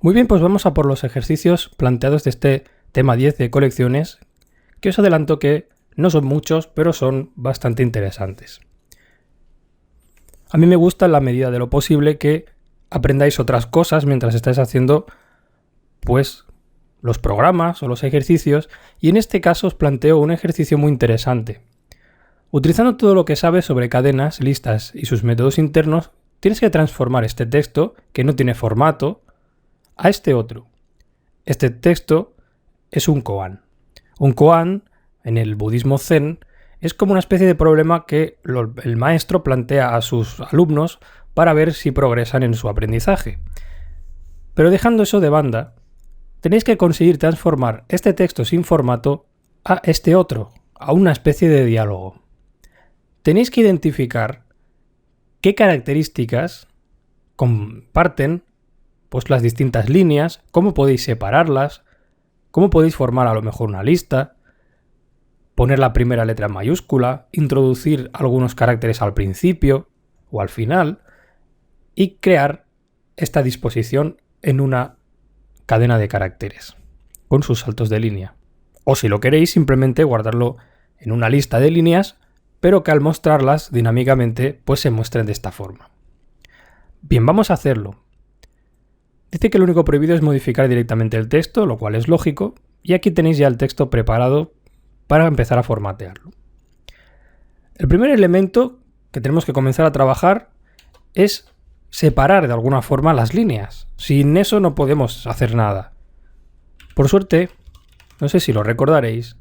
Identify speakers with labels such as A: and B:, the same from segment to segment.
A: Muy bien, pues vamos a por los ejercicios planteados de este tema 10 de colecciones, que os adelanto que no son muchos, pero son bastante interesantes. A mí me gusta en la medida de lo posible que aprendáis otras cosas mientras estáis haciendo pues los programas o los ejercicios, y en este caso os planteo un ejercicio muy interesante. Utilizando todo lo que sabes sobre cadenas, listas y sus métodos internos, tienes que transformar este texto, que no tiene formato, a este otro. Este texto es un koan. Un koan, en el budismo zen, es como una especie de problema que el maestro plantea a sus alumnos para ver si progresan en su aprendizaje. Pero dejando eso de banda, tenéis que conseguir transformar este texto sin formato a este otro, a una especie de diálogo. Tenéis que identificar qué características comparten pues las distintas líneas, cómo podéis separarlas, cómo podéis formar a lo mejor una lista, poner la primera letra en mayúscula, introducir algunos caracteres al principio o al final y crear esta disposición en una cadena de caracteres con sus saltos de línea. O si lo queréis, simplemente guardarlo en una lista de líneas, pero que al mostrarlas dinámicamente pues se muestren de esta forma. Bien, vamos a hacerlo. Dice que lo único prohibido es modificar directamente el texto, lo cual es lógico, y aquí tenéis ya el texto preparado para empezar a formatearlo. El primer elemento que tenemos que comenzar a trabajar es separar de alguna forma las líneas. Sin eso no podemos hacer nada. Por suerte, no sé si lo recordaréis,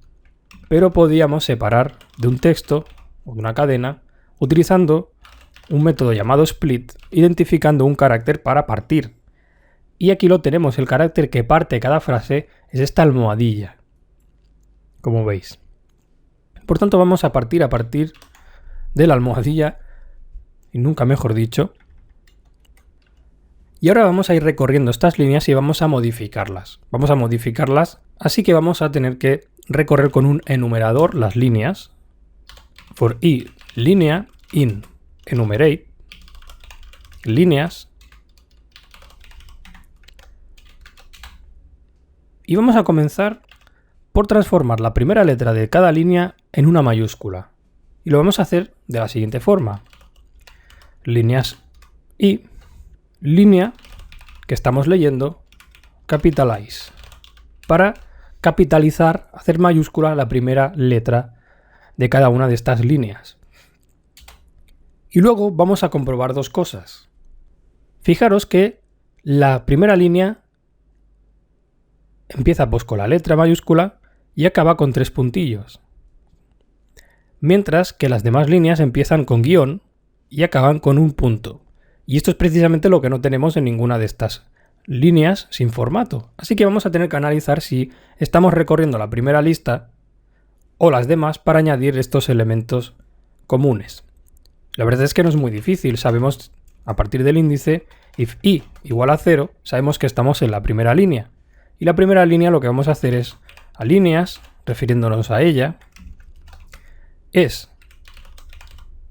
A: pero podíamos separar de un texto o de una cadena utilizando un método llamado split, identificando un carácter para partir. Y aquí lo tenemos, el carácter que parte cada frase es esta almohadilla, como veis. Por tanto, vamos a partir de la almohadilla, y nunca mejor dicho. Y ahora vamos a ir recorriendo estas líneas y vamos a modificarlas. Así que vamos a tener que recorrer con un enumerador las líneas. For i línea in enumerate líneas. Y vamos a comenzar por transformar la primera letra de cada línea en una mayúscula. Y lo vamos a hacer de la siguiente forma. Líneas i, línea que estamos leyendo, capitalize. Para capitalizar, hacer mayúscula la primera letra de cada una de estas líneas. Y luego vamos a comprobar dos cosas. Fijaros que la primera línea empieza pues con la letra mayúscula y acaba con 3 puntillos. Mientras que las demás líneas empiezan con guión y acaban con un punto. Y esto es precisamente lo que no tenemos en ninguna de estas líneas sin formato. Así que vamos a tener que analizar si estamos recorriendo la primera lista o las demás para añadir estos elementos comunes. La verdad es que no es muy difícil. Sabemos a partir del índice, if i igual a 0, sabemos que estamos en la primera línea. Y la primera línea lo que vamos a hacer es a líneas, refiriéndonos a ella, es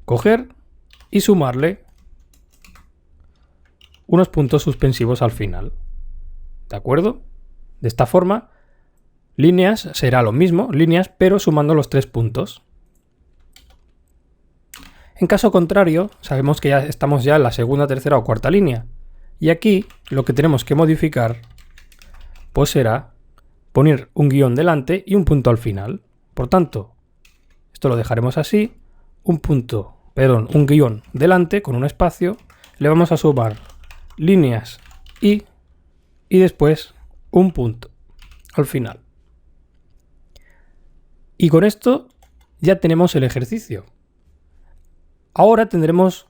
A: coger y sumarle unos puntos suspensivos al final. ¿De acuerdo? De esta forma, líneas será lo mismo, líneas, pero sumando los 3 puntos. En caso contrario, sabemos que ya estamos en la segunda, tercera o cuarta línea. Y aquí lo que tenemos que modificar pues será poner un guión delante y un punto al final. Por tanto, esto lo dejaremos así, un guión delante con un espacio, le vamos a sumar líneas y después un punto al final. Y con esto ya tenemos el ejercicio. Ahora tendremos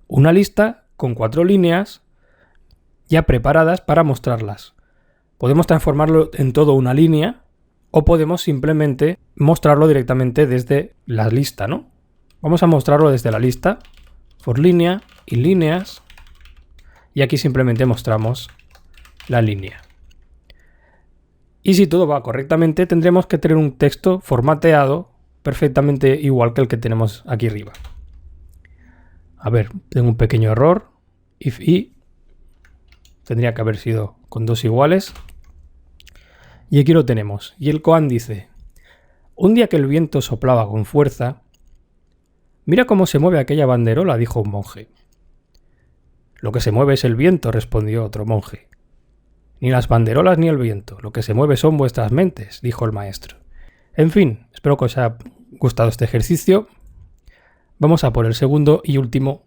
A: una lista con 4 líneas ya preparadas para mostrarlas. Podemos transformarlo en todo una línea o podemos simplemente mostrarlo directamente desde la lista, ¿no? Vamos a mostrarlo desde la lista, for línea y líneas, y aquí simplemente mostramos la línea. Y si todo va correctamente, tendremos que tener un texto formateado perfectamente igual que el que tenemos aquí arriba. A ver, tengo un pequeño error. If i tendría que haber sido con 2 iguales. Y aquí lo tenemos. Y el koan dice: un día que el viento soplaba con fuerza, mira cómo se mueve aquella banderola, dijo un monje. Lo que se mueve es el viento, respondió otro monje. Ni las banderolas ni el viento, lo que se mueve son vuestras mentes, dijo el maestro. En fin, espero que os haya gustado este ejercicio. Vamos a por el segundo y último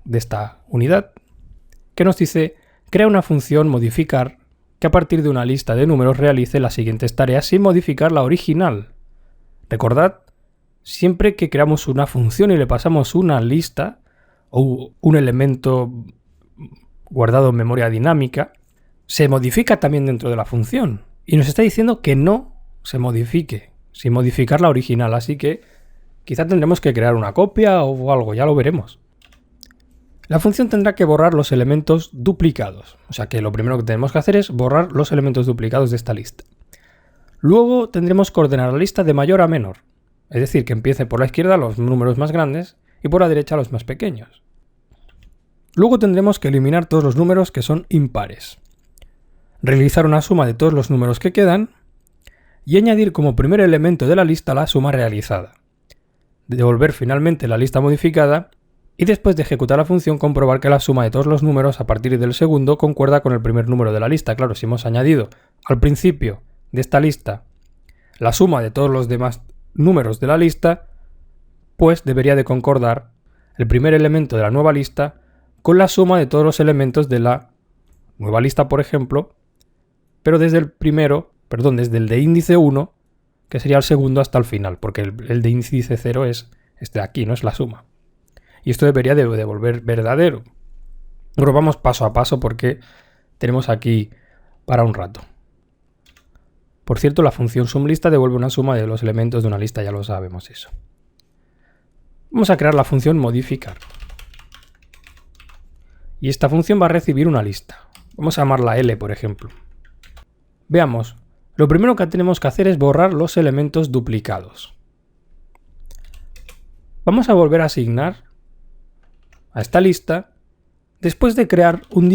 A: de esta unidad, que nos dice: crea una función modificar que a partir de una lista de números realice las siguientes tareas sin modificar la original. Recordad, siempre que creamos una función y le pasamos una lista o un elemento guardado en memoria dinámica, se modifica también dentro de la función. Y nos está diciendo que no se modifique, sin modificar la original. Así que quizá tendremos que crear una copia o algo, ya lo veremos. La función tendrá que borrar los elementos duplicados. O sea que lo primero que tenemos que hacer es borrar los elementos duplicados de esta lista. Luego tendremos que ordenar la lista de mayor a menor. Es decir, que empiece por la izquierda los números más grandes y por la derecha los más pequeños. Luego tendremos que eliminar todos los números que son impares. Realizar una suma de todos los números que quedan y añadir como primer elemento de la lista la suma realizada. Devolver finalmente la lista modificada y después de ejecutar la función comprobar que la suma de todos los números a partir del segundo concuerda con el primer número de la lista. Claro, si hemos añadido al principio de esta lista la suma de todos los demás números de la lista, pues debería de concordar el primer elemento de la nueva lista con la suma de todos los elementos de la nueva lista, por ejemplo, pero desde el de índice 1, que sería el segundo, hasta el final, porque el de índice 0 es este de aquí, no es la suma. Y esto debería de devolver verdadero. Pero vamos paso a paso porque tenemos aquí para un rato. Por cierto, la función sumLista devuelve una suma de los elementos de una lista, ya lo sabemos eso. Vamos a crear la función modificar. Y esta función va a recibir una lista. Vamos a llamarla L, por ejemplo. Veamos, lo primero que tenemos que hacer es borrar los elementos duplicados. Vamos a volver a asignar a esta lista después de crear un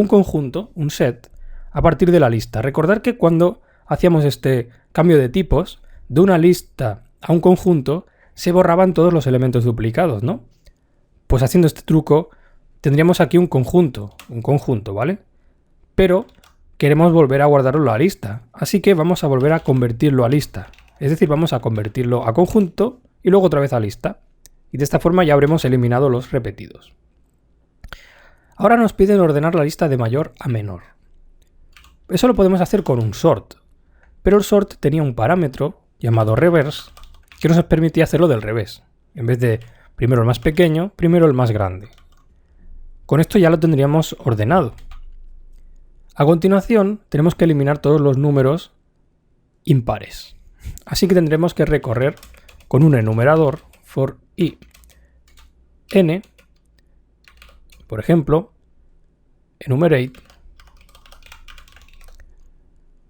A: conjunto, un set, a partir de la lista. Recordad que cuando hacíamos este cambio de tipos, de una lista a un conjunto, se borraban todos los elementos duplicados, ¿no? Pues haciendo este truco, tendríamos aquí un conjunto, ¿vale? Pero queremos volver a guardarlo en la lista, así que vamos a volver a convertirlo a lista. Es decir, vamos a convertirlo a conjunto y luego otra vez a lista. Y de esta forma ya habremos eliminado los repetidos. Ahora nos piden ordenar la lista de mayor a menor. Eso lo podemos hacer con un sort, pero el sort tenía un parámetro llamado reverse que nos permitía hacerlo del revés. En vez de primero el más pequeño, primero el más grande. Con esto ya lo tendríamos ordenado. A continuación tenemos que eliminar todos los números impares. Así que tendremos que recorrer con un enumerador for i n, por ejemplo, enumerate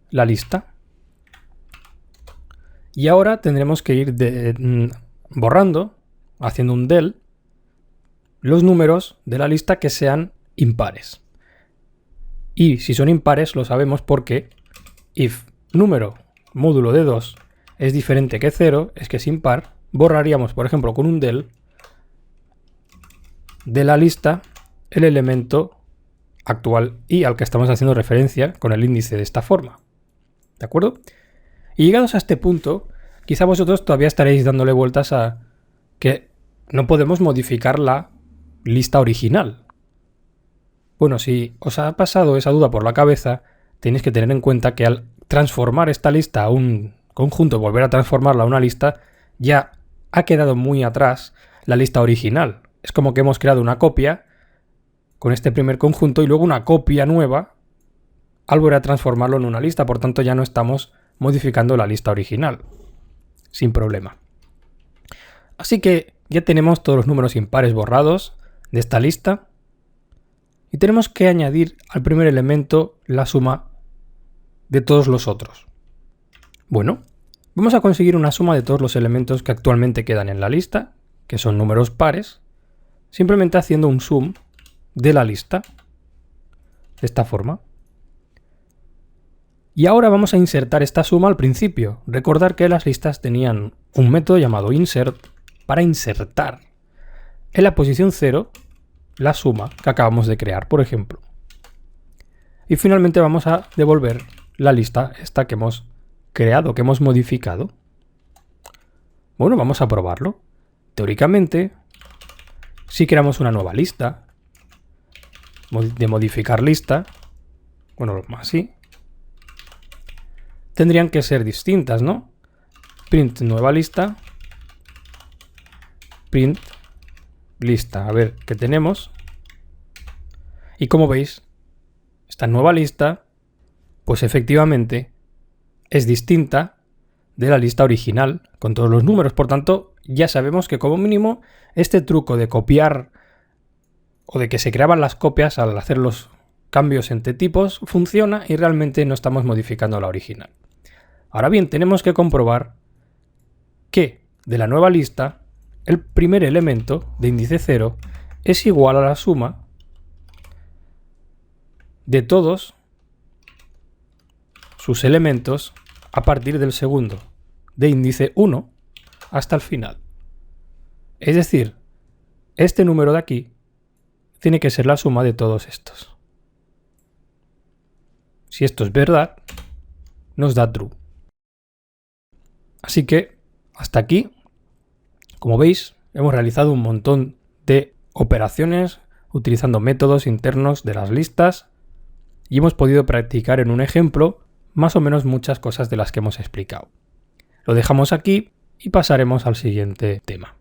A: la lista. Y ahora tendremos que ir borrando, haciendo un del, los números de la lista que sean impares. Y si son impares lo sabemos porque if número módulo de 2 es diferente que 0, es que es impar, borraríamos, por ejemplo, con un del de la lista el elemento actual y al que estamos haciendo referencia con el índice de esta forma. ¿De acuerdo? Y llegados a este punto, quizá vosotros todavía estaréis dándole vueltas a que no podemos modificar la lista original. Bueno, si os ha pasado esa duda por la cabeza, tenéis que tener en cuenta que al transformar esta lista a un conjunto, volver a transformarla a una lista, ya ha quedado muy atrás la lista original. Es como que hemos creado una copia con este primer conjunto y luego una copia nueva al volver a transformarlo en una lista. Por tanto, ya no estamos modificando la lista original. Sin problema. Así que ya tenemos todos los números impares borrados de esta lista. Y tenemos que añadir al primer elemento la suma de todos los otros. Bueno, vamos a conseguir una suma de todos los elementos que actualmente quedan en la lista, que son números pares, simplemente haciendo un sum de la lista, de esta forma. Y ahora vamos a insertar esta suma al principio. Recordar que las listas tenían un método llamado insert para insertar en la posición 0 la suma que acabamos de crear, por ejemplo. Y finalmente vamos a devolver la lista esta que hemos creado, que hemos modificado. Bueno, vamos a probarlo. Teóricamente, si creamos una nueva lista, de modificar lista, bueno, así, tendrían que ser distintas, ¿no? Print nueva lista, print lista. A ver qué tenemos. Y como veis, esta nueva lista, pues efectivamente es distinta de la lista original con todos los números. Por tanto, ya sabemos que como mínimo este truco de copiar o de que se creaban las copias al hacer los cambios entre tipos funciona y realmente no estamos modificando la original. Ahora bien, tenemos que comprobar que de la nueva lista el primer elemento de índice 0 es igual a la suma de todos sus elementos a partir del segundo, de índice 1 hasta el final. Es decir, este número de aquí tiene que ser la suma de todos estos. Si esto es verdad, nos da true. Así que hasta aquí, como veis, hemos realizado un montón de operaciones utilizando métodos internos de las listas y hemos podido practicar en un ejemplo más o menos muchas cosas de las que hemos explicado. Lo dejamos aquí y pasaremos al siguiente tema.